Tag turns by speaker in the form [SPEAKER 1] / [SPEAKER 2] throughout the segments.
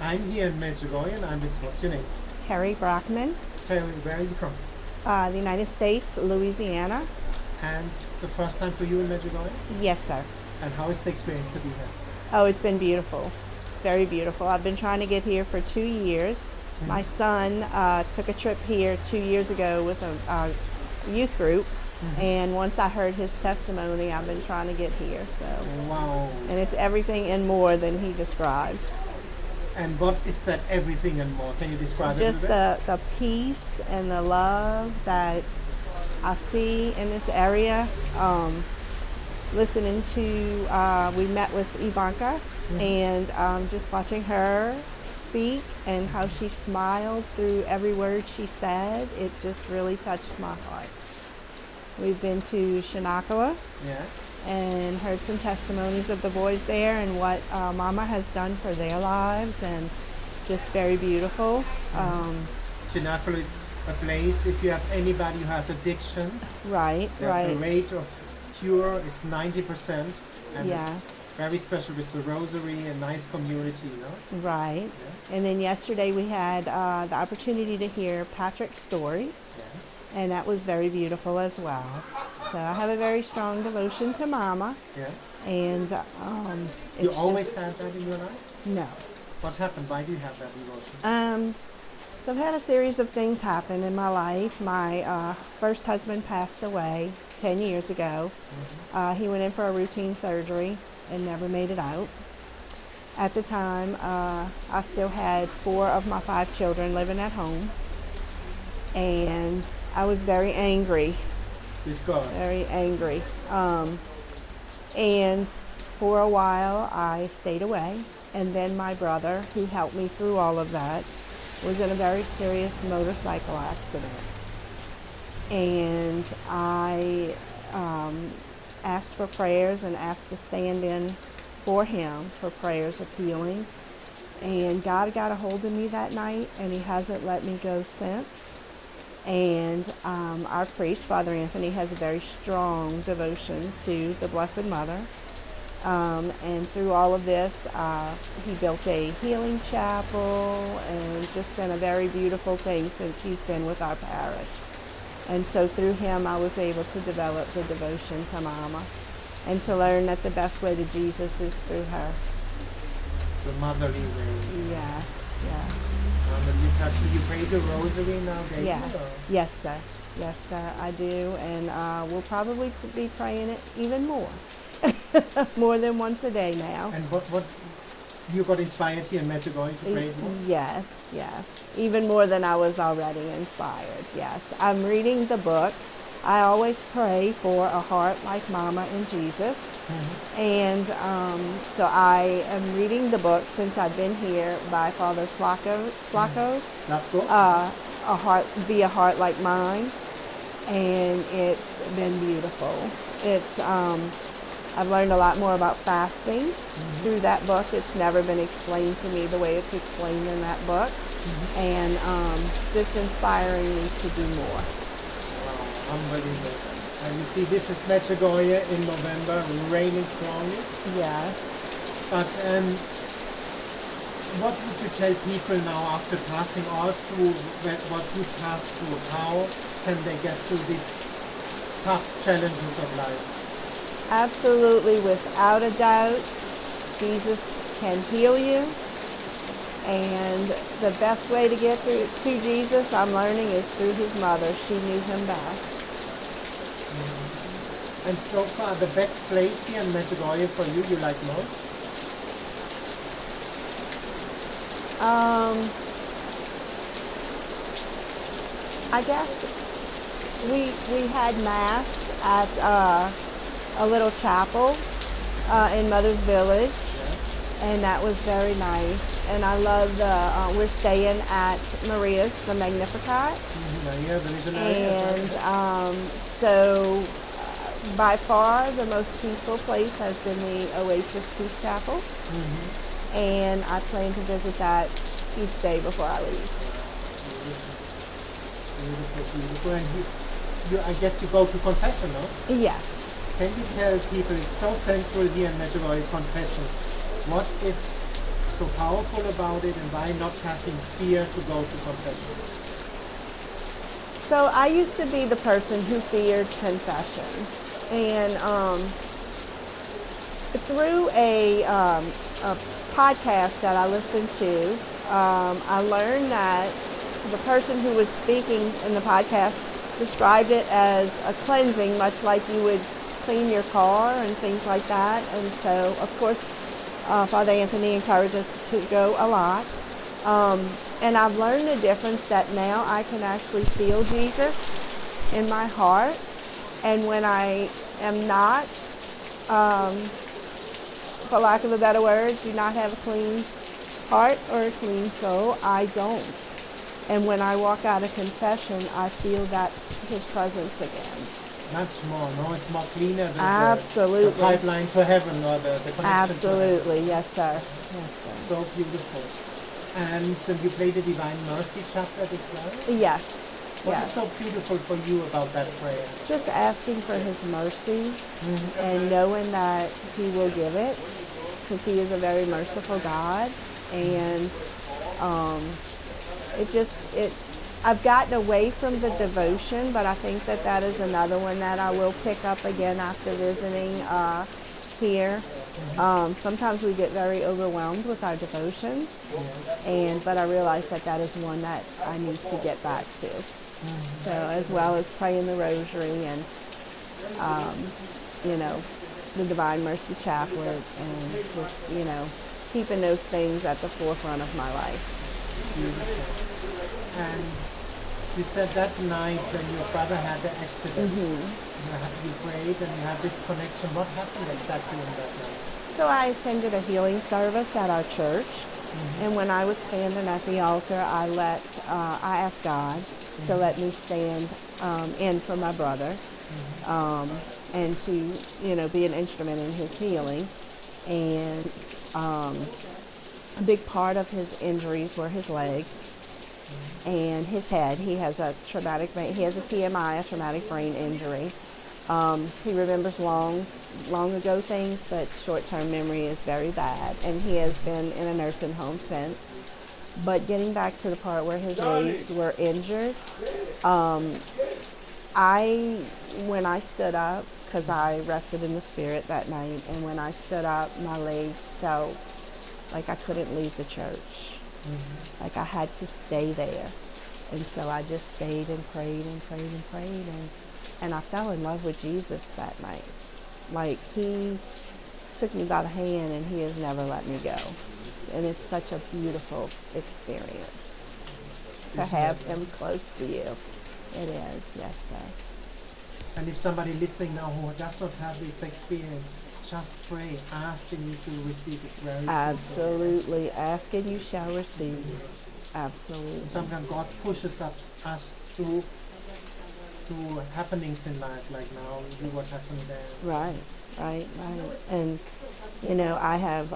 [SPEAKER 1] I'm here in Medjugorje and I'm with, what's your name?
[SPEAKER 2] Terry Brockman,
[SPEAKER 1] Terry, where are you from?
[SPEAKER 2] the United States, Louisiana.
[SPEAKER 1] And the first time for you in Medjugorje?
[SPEAKER 2] Yes, sir.
[SPEAKER 1] And how is the experience to be here?
[SPEAKER 2] Oh, it's been beautiful. Very beautiful. I've been trying to get here for 2 years. My son took a trip here 2 years ago with a youth group. And once I heard his testimony, I've been trying to get here. So,
[SPEAKER 1] Wow.
[SPEAKER 2] and it's everything and more than he described.
[SPEAKER 1] And what is that everything and more? Can you describe
[SPEAKER 2] Just
[SPEAKER 1] it a little bit?
[SPEAKER 2] the peace and the love that I see in this area. Listening to, we met with Ivanka, and just watching her speak and how she smiled through every word she said, it just really touched my heart. We've been to Shanakawa
[SPEAKER 1] Yeah.
[SPEAKER 2] and heard some testimonies of the boys there and what Mama has done for their lives, and just very beautiful.
[SPEAKER 1] Chinakolo is a place, if you have anybody who has addictions,
[SPEAKER 2] Right,
[SPEAKER 1] the
[SPEAKER 2] right.
[SPEAKER 1] rate of cure is 90%. And
[SPEAKER 2] Yes.
[SPEAKER 1] it's very special with the rosary and nice community, you know?
[SPEAKER 2] Right. And then yesterday we had the opportunity to hear Patrick's story,
[SPEAKER 1] Yeah.
[SPEAKER 2] and that was very beautiful as well. So I have a very strong devotion to Mama,
[SPEAKER 1] Yeah.
[SPEAKER 2] and
[SPEAKER 1] You
[SPEAKER 2] it's
[SPEAKER 1] always
[SPEAKER 2] just,
[SPEAKER 1] had that in your life?
[SPEAKER 2] no.
[SPEAKER 1] What happened? Why do you have that devotion?
[SPEAKER 2] So I've had a series of things happen in my life. My first husband passed away 10 years ago. He went in for a routine surgery and never made it out. At the time, I still had 4 of my 5 children living at home, and I was very angry,
[SPEAKER 1] With God.
[SPEAKER 2] very angry. And for a while, I stayed away. And then my brother, who helped me through all of that, was in a very serious motorcycle accident. And I asked for prayers and asked to stand in for him for prayers of healing. And God got a hold of me that night, and he hasn't let me go since. And our priest, Father Anthony, has a very strong devotion to the Blessed Mother. And through all of this, he built a healing chapel, and just been a very beautiful thing since he's been with our parish. And so through him, I was able to develop the devotion to Mama, and to learn that the best way to Jesus is through her.
[SPEAKER 1] The motherly way.
[SPEAKER 2] Yes, yes.
[SPEAKER 1] You pray the rosary now daily?
[SPEAKER 2] Yes, yes, sir. Yes, sir, I do, and we'll probably be praying it even more. More than once a day now.
[SPEAKER 1] And what you got inspired here in Medjugorje to pray more?
[SPEAKER 2] Yes, yes. Even more than I was already inspired, yes. I'm reading the book. I always pray for a heart like Mama and Jesus. And so I am reading the book since I've been here by Father Slacko.
[SPEAKER 1] That's good.
[SPEAKER 2] Be a heart like mine. And it's been beautiful. It's I've learned a lot more about fasting through that book. It's never been explained to me the way it's explained in that book. And just inspiring me to do more.
[SPEAKER 1] Wow, unbelievable. And you see, this is Medjugorje in November, raining strongly.
[SPEAKER 2] Yes.
[SPEAKER 1] But what would you tell people now after passing all through what you passed through? How can they get through these tough challenges of life?
[SPEAKER 2] Absolutely, without a doubt, Jesus can heal you. And the best way to get through to Jesus, I'm learning, is through his mother. She knew him best.
[SPEAKER 1] And so far, the best place here in Medjugorje for you like most?
[SPEAKER 2] I guess we had mass at a little chapel in Mother's Village, and that was very nice. And I love we're staying at Maria's, the Magnificat.
[SPEAKER 1] Maria, the Legionary.
[SPEAKER 2] And so by far the most peaceful place has been the Oasis Peace Chapel. And I plan to visit that each day before I leave.
[SPEAKER 1] Beautiful, beautiful. And I guess you go to confession, no?
[SPEAKER 2] Yes.
[SPEAKER 1] Can you tell people, it's so central here in Medjugorje, confession. What is so powerful about it, and why not having fear to go to confession?
[SPEAKER 2] So I used to be the person who feared confession. And through a podcast that I listened to, I learned that the person who was speaking in the podcast described it as a cleansing, much like you would clean your car and things like that. And so, of course, Father Anthony encouraged us to go a lot. And I've learned the difference that now I can actually feel Jesus in my heart. And when I am not, for lack of a better word, do not have a clean heart or a clean soul, I don't. And when I walk out of confession, I feel that his presence again.
[SPEAKER 1] Much more, no? It's more cleaner than
[SPEAKER 2] Absolutely.
[SPEAKER 1] the pipeline to heaven or the connection
[SPEAKER 2] Absolutely,
[SPEAKER 1] to heaven.
[SPEAKER 2] yes, sir. Yes, sir.
[SPEAKER 1] So beautiful. And you play the Divine Mercy chapter as well?
[SPEAKER 2] Yes.
[SPEAKER 1] What
[SPEAKER 2] yes.
[SPEAKER 1] is so beautiful for you about that prayer?
[SPEAKER 2] Just asking for his mercy and knowing that he will give it, because he is a very merciful God. And I've gotten away from the devotion, but I think that is another one that I will pick up again after visiting here. Sometimes we get very overwhelmed with our devotions, but I realize that is one that I need to get back to. So as well as praying the rosary and the Divine Mercy Chaplet, and just keeping those things at the forefront of my life.
[SPEAKER 1] And you said that night when your brother had the accident, you prayed and you had this connection. What happened exactly in that night?
[SPEAKER 2] So I attended a healing service at our church, and when I was standing at the altar, I asked God to let me stand in for my brother, and to be an instrument in his healing. And a big part of his injuries were his legs and his head. He has a TMI, a traumatic brain injury. He remembers long ago things, but short-term memory is very bad, and he has been in a nursing home since. But getting back to the part where his legs were injured, when I stood up, because I rested in the Spirit that night, and when I stood up, my legs felt like I couldn't leave the church. Like I had to stay there. And so I just stayed and prayed and prayed and prayed, and I fell in love with Jesus that night. Like, he took me by the hand, and he has never let me go. And it's such a beautiful experience to have him close to you. It is, yes, sir.
[SPEAKER 1] And if somebody listening now who does not have this experience, just pray, ask and you shall receive. It's very simple.
[SPEAKER 2] Absolutely. Ask and you shall receive. Absolutely.
[SPEAKER 1] And sometimes God pushes us through happenings in life, like now, do what happened there.
[SPEAKER 2] Right. And, I have,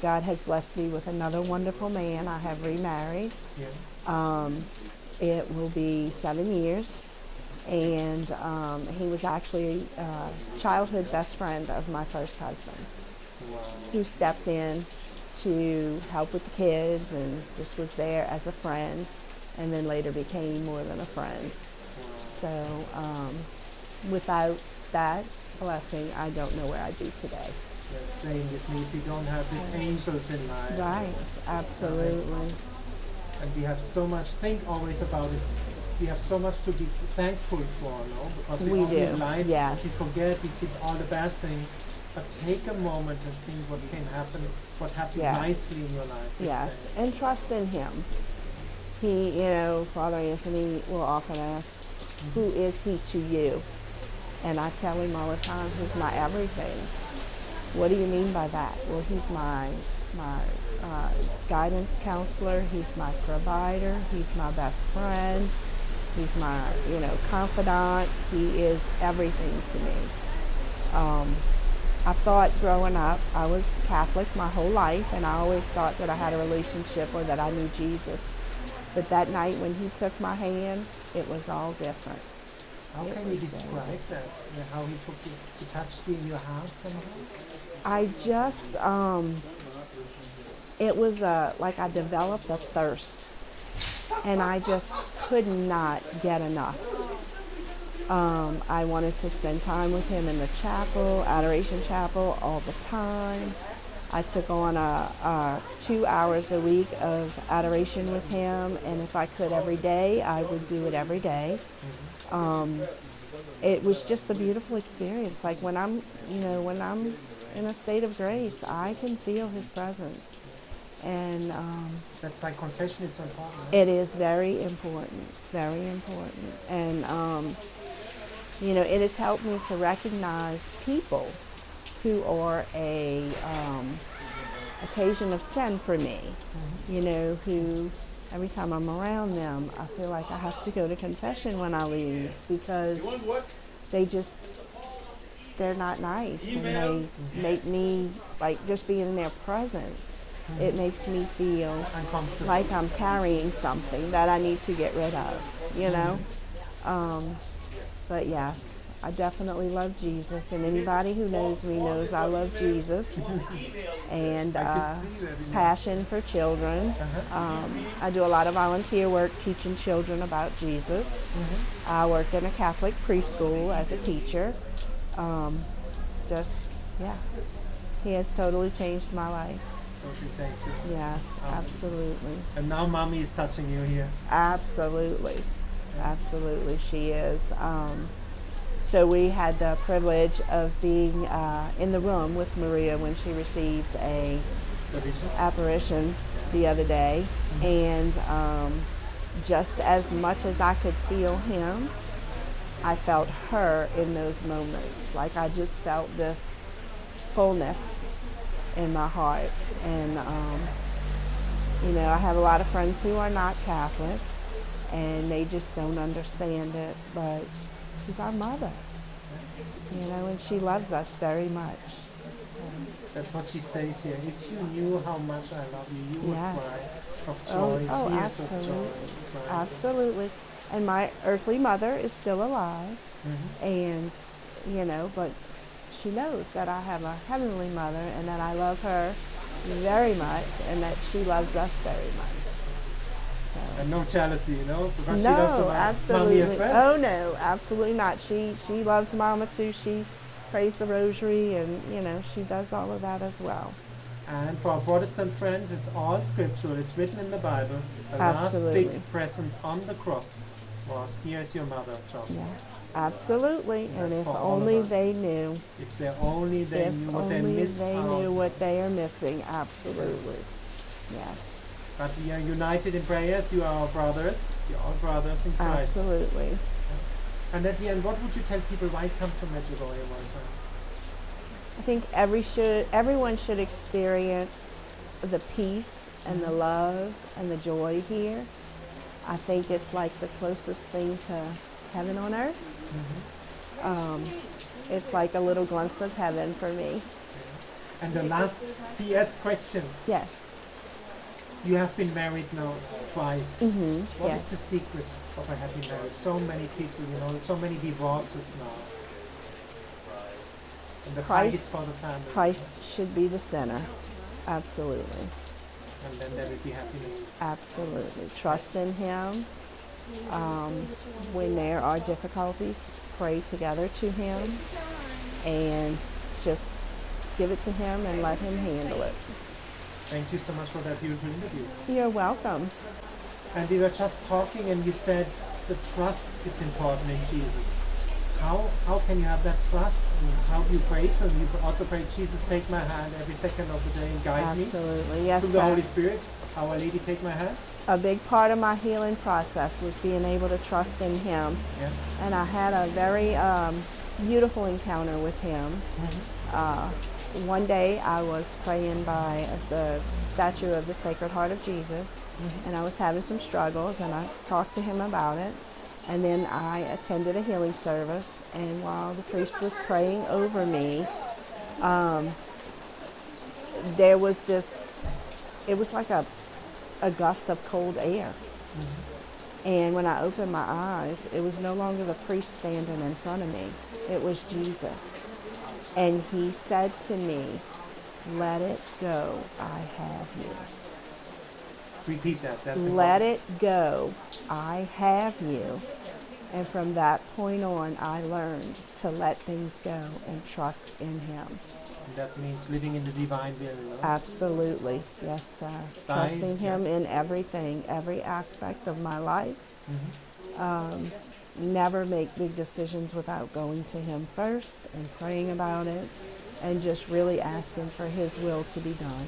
[SPEAKER 2] God has blessed me with another wonderful man. I have remarried.
[SPEAKER 1] Yeah.
[SPEAKER 2] It will be 7 years. And he was actually a childhood best friend of my first husband.
[SPEAKER 1] Wow.
[SPEAKER 2] Who stepped in to help with the kids and just was there as a friend, and then later became more than a friend. So without that blessing, I don't know where I'd be today.
[SPEAKER 1] Yes, same with me. If we don't have these angels in life.
[SPEAKER 2] Right, absolutely.
[SPEAKER 1] And we have so much, think always about it. We have so much to be thankful for, no? Because we all live life,
[SPEAKER 2] yes.
[SPEAKER 1] we forget, we see all the bad things. But take a moment and think what can happen, what happened nicely in your life.
[SPEAKER 2] Yes, and trust in him. He, Father Anthony will often ask, who is he to you? And I tell him all the time, he's my everything. What do you mean by that? Well, he's my guidance counselor. He's my provider. He's my best friend. He's my, confidant. He is everything to me. I thought growing up, I was Catholic my whole life, and I always thought that I had a relationship or that I knew Jesus. But that night when he took my hand, it was all different.
[SPEAKER 1] How can you describe that? How he touched you in your heart somehow?
[SPEAKER 2] I just, it was like I developed a thirst, and I just could not get enough. I wanted to spend time with him in the chapel, Adoration Chapel, all the time. I took on 2 hours a week of adoration with him, and if I could every day, I would do it every day. It was just a beautiful experience. Like when I'm in a state of grace, I can feel his presence. And
[SPEAKER 1] That's why confession is so important.
[SPEAKER 2] it is very important, very important. And, it has helped me to recognize people who are a occasion of sin for me, who every time I'm around them, I feel like I have to go to confession when I leave because they're not nice, and they make me, like, just being in their presence, it makes me feel like I'm carrying something that I need to get rid of, But yes, I definitely love Jesus, and anybody who knows me knows I love Jesus, and passion for children. I do a lot of volunteer work teaching children about Jesus. I work in a Catholic preschool as a teacher. He has totally changed my life. Yes, absolutely.
[SPEAKER 1] And now mommy is touching you here.
[SPEAKER 2] Absolutely. Absolutely, she is. So we had the privilege of being in the room with Maria when she received a apparition the other day. And just as much as I could feel him, I felt her in those moments. Like I just felt this fullness in my heart. And, I have a lot of friends who are not Catholic, and they just don't understand it, but she's our mother, and she loves us very much. So.
[SPEAKER 1] That's what she says here. If you knew how much I love you, you would cry of joy,
[SPEAKER 2] Oh,
[SPEAKER 1] tears
[SPEAKER 2] absolutely.
[SPEAKER 1] of joy.
[SPEAKER 2] Absolutely. And my earthly mother is still alive, and, but she knows that I have a heavenly mother and that I love her very much and that she loves us very much. So.
[SPEAKER 1] And no jealousy, because
[SPEAKER 2] no,
[SPEAKER 1] she loves the
[SPEAKER 2] absolutely.
[SPEAKER 1] mommy as well.
[SPEAKER 2] Oh no, absolutely not. She loves Mama too. She prays the rosary, and she does all of that as well.
[SPEAKER 1] And for our Protestant friends, it's all scriptural. It's written in the Bible. The
[SPEAKER 2] Absolutely.
[SPEAKER 1] last big present on the cross was, "Here's your mother, John."
[SPEAKER 2] Yes, absolutely. And if
[SPEAKER 1] for all
[SPEAKER 2] only
[SPEAKER 1] of us.
[SPEAKER 2] they knew.
[SPEAKER 1] If they only they knew what they missed
[SPEAKER 2] they
[SPEAKER 1] out.
[SPEAKER 2] knew what they are missing. Absolutely. Yes.
[SPEAKER 1] But we are united in prayers. You are our brothers. You are all brothers in Christ.
[SPEAKER 2] Absolutely.
[SPEAKER 1] And at the end, what would you tell people why come to Medjugorje one time?
[SPEAKER 2] I think everyone should experience the peace and the love and the joy here. I think it's like the closest thing to heaven on earth. It's like a little glimpse of heaven for me.
[SPEAKER 1] And the last PS question.
[SPEAKER 2] Yes.
[SPEAKER 1] You have been married now twice. What is
[SPEAKER 2] Yes.
[SPEAKER 1] the secret of a happy marriage? So many people, so many divorces now. And the fight is for the family.
[SPEAKER 2] Christ should be the center. Absolutely.
[SPEAKER 1] And then there will be happiness.
[SPEAKER 2] Absolutely. Trust in Him. When there are difficulties, pray together to Him and just give it to Him and let Him handle it.
[SPEAKER 1] Thank you so much for that beautiful interview.
[SPEAKER 2] You're welcome.
[SPEAKER 1] And we were just talking and you said the trust is important in Jesus. How can you have that trust? And how do you pray to Him? You also pray, Jesus, take my hand every second of the day and guide me.
[SPEAKER 2] Absolutely. Yes,
[SPEAKER 1] Through the
[SPEAKER 2] sir.
[SPEAKER 1] Holy Spirit. Our Lady, take my hand.
[SPEAKER 2] A big part of my healing process was being able to trust in Him.
[SPEAKER 1] Yeah.
[SPEAKER 2] And I had a very beautiful encounter with Him. One day I was praying by the statue of the Sacred Heart of Jesus, and I was having some struggles, and I talked to Him about it. And then I attended a healing service, and while the priest was praying over me, there was it was like a gust of cold air. And when I opened my eyes, it was no longer the priest standing in front of me. It was Jesus. And He said to me,
[SPEAKER 1] Let
[SPEAKER 2] Let it go. I have you.
[SPEAKER 1] Repeat that. That's
[SPEAKER 2] Let
[SPEAKER 1] important.
[SPEAKER 2] it go. I have you. And from that point on, I learned to let things go and trust in Him.
[SPEAKER 1] And that means living in the divine will, no?
[SPEAKER 2] Absolutely. Yes, sir.
[SPEAKER 1] By-
[SPEAKER 2] Trusting Him
[SPEAKER 1] yes.
[SPEAKER 2] in everything, every aspect of my life.
[SPEAKER 1] Mhm.
[SPEAKER 2] Never make big decisions without going to Him first and praying about it and just really asking for His will to be done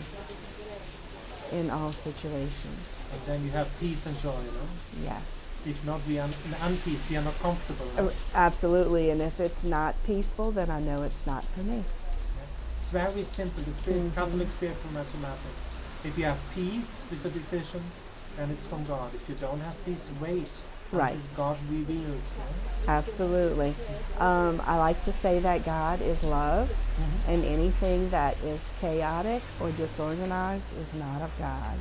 [SPEAKER 2] in all situations.
[SPEAKER 1] And then you have peace and joy, no?
[SPEAKER 2] Yes.
[SPEAKER 1] If not, we are in unpeace. We are not comfortable. No?
[SPEAKER 2] Absolutely. And if it's not peaceful, then I know it's not for me.
[SPEAKER 1] It's very simple. The spirit, Catholic spiritual mathematics. If you have peace with a decision, then it's from God. If you don't have peace, wait
[SPEAKER 2] Right.
[SPEAKER 1] until God reveals. No?
[SPEAKER 2] Absolutely. I like to say that God is love, and anything that is chaotic or disorganized is not of God,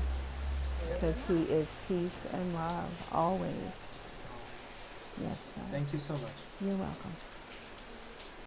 [SPEAKER 2] because He is peace and love always. Yes, sir.
[SPEAKER 1] Thank you so much.
[SPEAKER 2] You're welcome.